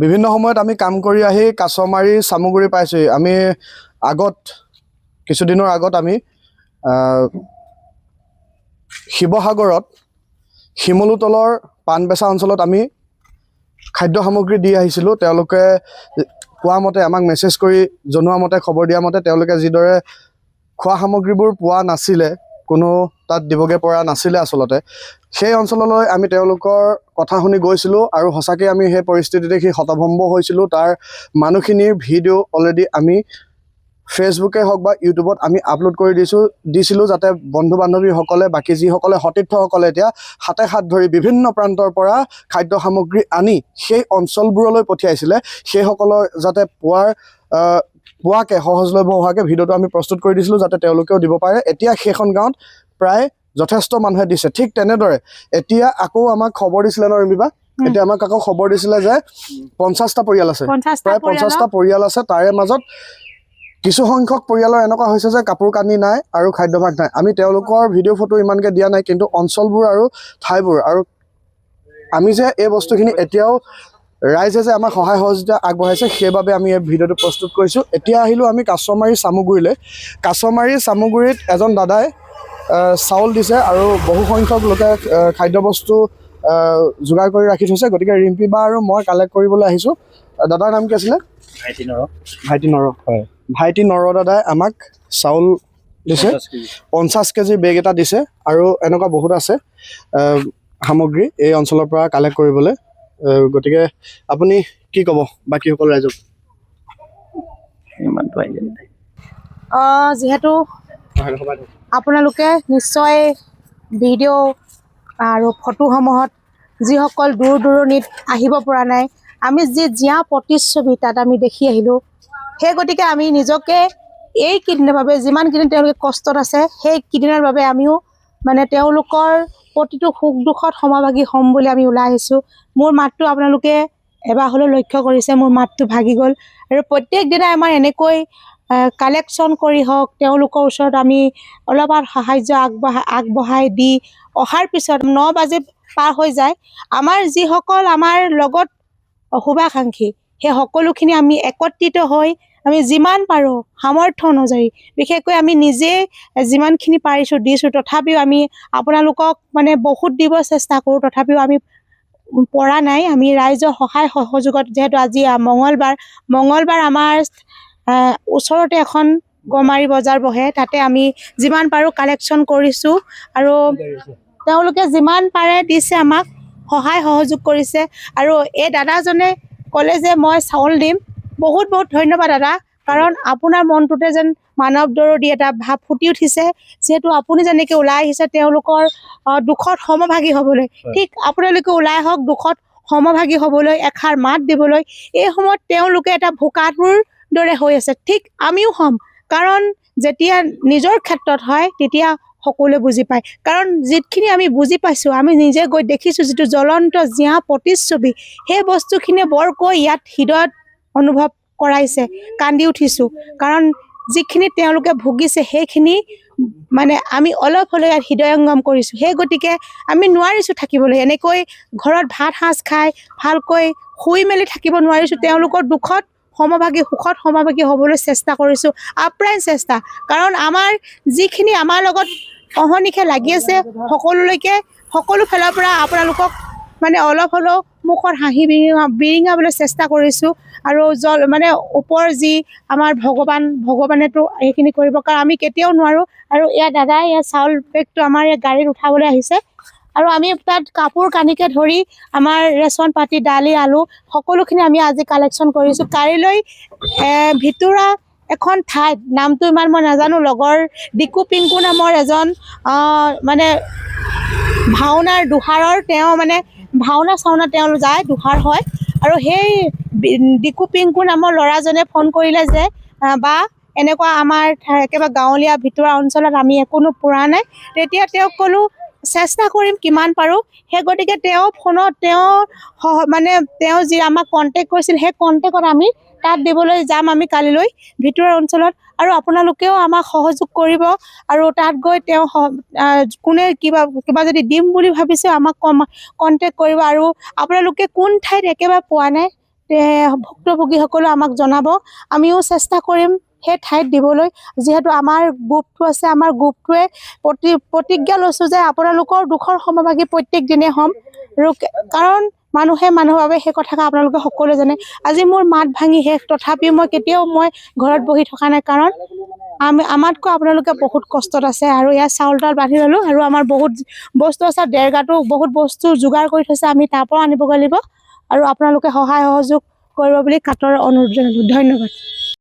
বিভিন্ন সময়ত আমি কাম কৰি আহি কাছমাৰী চামগুৰি পাইছোঁ। আমি কিছুদিনৰ আগত আমি শিৱসাগৰত শিমলুতলৰ পাণবেচা অঞ্চলত আমি খাদ্য সামগ্ৰী দি আহিছিলোঁ। তেওঁলোকে কোৱা মতে আমাক মেছেজ কৰি জনোৱা মতে খবৰ দিয়া মতে তেওঁলোকে যিদৰে খোৱা সামগ্ৰীবোৰ পোৱা নাছিলে, কোনো তাত দিবগৈ পৰা নাছিলে আচলতে, সেই অঞ্চললৈ আমি তেওঁলোকৰ কথা শুনি গৈছিলোঁ আৰু সঁচাকৈ আমি সেই পৰিস্থিতি দেখি হতভম্ব হৈছিলোঁ। তাৰ মানুহখিনিৰ ভিডিঅ' অলৰেডি আমি ফেচবুকে হওক বা ইউটিউবত আমি আপলোড কৰি দিছিলোঁ যাতে বন্ধু বান্ধৱীসকলে, বাকী যিসকলে সতীৰ্থসকলে এতিয়া হাতে হাত ধৰি বিভিন্ন প্ৰান্তৰ পৰা খাদ্য সামগ্ৰী আনি সেই অঞ্চলবোৰলৈ পঠিয়াইছিলে, সেইসকলৰ যাতে পোৱাকৈ সহজলভ্য হোৱাকৈ ভিডিঅ'টো আমি প্ৰস্তুত কৰি দিছিলোঁ যাতে তেওঁলোকেও দিব পাৰে। এতিয়া সেইখন গাঁৱত প্ৰায় যথেষ্ট মানুহে দিছে। ঠিক তেনেদৰে এতিয়া আকৌ আমাক খবৰ দিছিলে ন ৰিমিবা, এতিয়া আমাক আকৌ খবৰ দিছিলে যে 50টা পৰিয়াল আছে, প্ৰায় 50টা পৰিয়াল আছে। তাৰে মাজত কিছু সংখ্যক পৰিয়ালৰ এনেকুৱা হৈছে যে কাপোৰ কানি নাই আৰু খাদ্যভাগ নাই। আমি তেওঁলোকৰ ভিডিঅ' ফটো ইমানকৈ দিয়া নাই, কিন্তু অঞ্চলবোৰ আৰু ঠাইবোৰ আৰু আমি যে এই বস্তুখিনি এতিয়াও ৰাইজে যে আমাক সহায় সহযোগিতা আগবঢ়াইছে সেইবাবে আমি এই ভিডিঅ'টো প্ৰস্তুত কৰিছোঁ। এতিয়া আহিলোঁ আমি কাছমাৰী চামগুৰিলৈ। কাছমাৰী চামগুৰিত এজন দাদাই চাউল দিছে আৰু বহু সংখ্যক লোকে খাদ্যবস্তু যোগাৰ কৰি ৰাখি থৈছে। গতিকে ৰিম্পী বা আৰু মই কালেক্ট কৰিবলৈ আহিছোঁ। দাদাৰ নাম কি আছিলে? ভাইটি নৰ দাদাই আমাক চাউল দিছে, 50 কেজি বেগ এটা দিছে আৰু এনেকুৱা বহুত আছে সামগ্ৰী এই অঞ্চলৰ পৰা কালেক্ট কৰিবলৈ। গতিকে আপুনি কি ক'ব বাকীসকল ৰাইজক? যিহেতু আপোনালোকে নিশ্চয় ভিডিঅ' আৰু ফটোসমূহত যিসকল দূৰ দূৰণিত আহিব পৰা নাই, আমি জীয়া প্ৰতিচ্ছবি তাত আমি দেখি আহিলোঁ। সেই গতিকে আমি নিজকে এই কেইদিনৰ বাবে যিমানকেইদিন তেওঁলোকে কষ্টত আছে সেই কেইদিনৰ বাবে আমিও মানে তেওঁলোকৰ প্ৰতিটো সুখ দুখত সমভাগী হ'ম বুলি আমি ওলাই আহিছোঁ। মোৰ মাতটো আপোনালোকে এবাৰ হ'লেও লক্ষ্য কৰিছে, মোৰ মাতটো ভাগি গ'ল। আৰু প্ৰত্যেক দিনাই আমাৰ এনেকৈ কালেকশ্যন কৰি হওক তেওঁলোকৰ ওচৰত আমি অলপমান সাহাৰ্য আগবঢ়াই দি অহাৰ পিছত 9 বাজি পাৰ হৈ যায়। আমাৰ যিসকল আমাৰ লগত শুভাকাংক্ষী সেই সকলোখিনি আমি একত্ৰিত হৈ আমি যিমান পাৰোঁ সামৰ্থ্য অনুযায়ী, বিশেষকৈ আমি নিজে যিমানখিনি পাৰিছোঁ দিছোঁ। তথাপিও আমি আপোনালোকক মানে বহুত দিব চেষ্টা কৰোঁ, তথাপিও আমি পৰা নাই। আমি ৰাইজৰ সহায় সহযোগত, যিহেতু আজি মঙলবাৰ আমাৰ ওচৰতে এখন গমাৰি বজাৰ বহে, তাতে আমি যিমান পাৰোঁ কালেকশ্যন কৰিছোঁ আৰু তেওঁলোকে যিমান পাৰে দিছে, আমাক সহায় সহযোগ কৰিছে। আৰু এই দাদাজনে ক'লে যে মই চাউল দিম। বহুত বহুত ধন্যবাদ দাদা, কাৰণ আপোনাৰ মনটোতে যেন মানৱ দৰদী এটা ভাৱ ফুটি উঠিছে। যিহেতু আপুনি যেনেকৈ ওলাই আহিছে তেওঁলোকৰ দুখত সমভাগী হ'বলৈ, ঠিক আপোনালোকে ওলাই আহক দুখত সমভাগী হ'বলৈ, এষাৰ মাত দিবলৈ। এই সময়ত তেওঁলোকে এটা ভোকাতুৰ দৰে হৈ আছে, ঠিক আমিও হ'ম। কাৰণ যেতিয়া নিজৰ ক্ষেত্ৰত হয় তেতিয়া সকলোৱে বুজি পায়। কাৰণ যিখিনি আমি বুজি পাইছোঁ, আমি নিজে গৈ দেখিছোঁ, যিটো জ্বলন্ত জীয়া প্ৰতিচ্ছবি, সেই বস্তুখিনিয়ে বৰকৈ ইয়াত হৃদয়ত অনুভৱ কৰাইছে। কান্দি উঠিছোঁ, কাৰণ যিখিনি তেওঁলোকে ভুগিছে সেইখিনি মানে আমি অলপ হ'লেও ইয়াত হৃদয়ংগম কৰিছোঁ। সেই গতিকে আমি নোৱাৰিছোঁ থাকিবলৈ, এনেকৈ ঘৰত ভাত সাজ খাই ভালকৈ শুই মেলি থাকিব নোৱাৰিছোঁ। তেওঁলোকৰ দুখত সমভাগী, সুখত সমভাগী হ'বলৈ চেষ্টা কৰিছোঁ, আপ্ৰাণ চেষ্টা। কাৰণ আমাৰ যিখিনি আমাৰ লগত অহৰ্নিশে লাগি আছে সকলোলৈকে, সকলো ফালৰ পৰা আপোনালোকক মানে অলপ হ'লেও মুখত হাঁহি বিৰিঙাবলৈ চেষ্টা কৰিছোঁ। আৰু মানে ওপৰ যি আমাৰ ভগৱানেতো এইখিনি কৰিব, কাৰণ আমি কেতিয়াও নোৱাৰোঁ। আৰু এয়া দাদাই ইয়াৰ চাউল বেগটো আমাৰ এই গাড়ীত উঠাবলৈ আহিছে। আৰু আমি তাত কাপোৰ কানিকে ধৰি আমাৰ ৰেচন পাতি, দালি, আলু সকলোখিনি আমি আজি কালেকশ্যন কৰিছোঁ। কাইলৈ ভিতৰুৱা এখন ঠাইত, নামটো ইমান মই নাজানো, লগৰ ডিকু পিংকু নামৰ এজন মানে ভাওনাৰ দোহাৰৰ, তেওঁ মানে ভাওনা তেওঁ যায়, দোহাৰ হয়। আৰু সেই ডিকু পিংকু নামৰ ল'ৰাজনে ফোন কৰিলে যে বা এনেকুৱা আমাৰ একেবাৰে গাঁৱলীয়া ভিতৰুৱা অঞ্চলত আমি একোনো পৰা নাই। তেতিয়া তেওঁক ক'লোঁ চেষ্টা কৰিম কিমান পাৰোঁ। সেই গতিকে তেওঁ ফোনত তেওঁ যি আমাক কণ্টেক্ট কৰিছিল, সেই কণ্টেক্টত আমি তাত দিবলৈ যাম আমি কালিলৈ ভিতৰুৱা অঞ্চলত। আৰু আপোনালোকেও আমাক সহযোগ কৰিব। আৰু তাত গৈ তেওঁ কোনে কিবা যদি দিম বুলি ভাবিছে আমাক কণ্টেক্ট কৰিব। আৰু আপোনালোকে কোন ঠাইত একেবাৰে পোৱা নাই ভুক্তভোগীসকলে আমাক জনাব, আমিও চেষ্টা কৰিম সেই ঠাইত দিবলৈ। যিহেতু আমাৰ গ্ৰুপটো আছে, আমাৰ গ্ৰুপটোৱে প্ৰতিজ্ঞা লৈছোঁ যে আপোনালোকৰ দুখৰ সমভাগী প্ৰত্যেক দিনে হ'ম। আৰু কাৰণ মানুহে মানুহৰ বাবে সেই কথাকে আপোনালোকে সকলোৱে জানে। আজি মোৰ মাত ভাঙি শেষ, তথাপিও মই ঘৰত বহি থকা নাই, কাৰণ আমাতকৈ আপোনালোকে বহুত কষ্টত আছে। আৰু ইয়াত চাউল তাউল বান্ধি ল'লোঁ, আৰু আমাৰ বহুত বস্তু আছে, দেৰগাটো বহুত বস্তু যোগাৰ কৰি থৈছে, আমি তাৰ পৰা আনিবগৈ লাগিব। আৰু আপোনালোকে সহায় সহযোগ কৰিব বুলি কাটৰ অনুৰোধ জনালোঁ। ধন্যবাদ।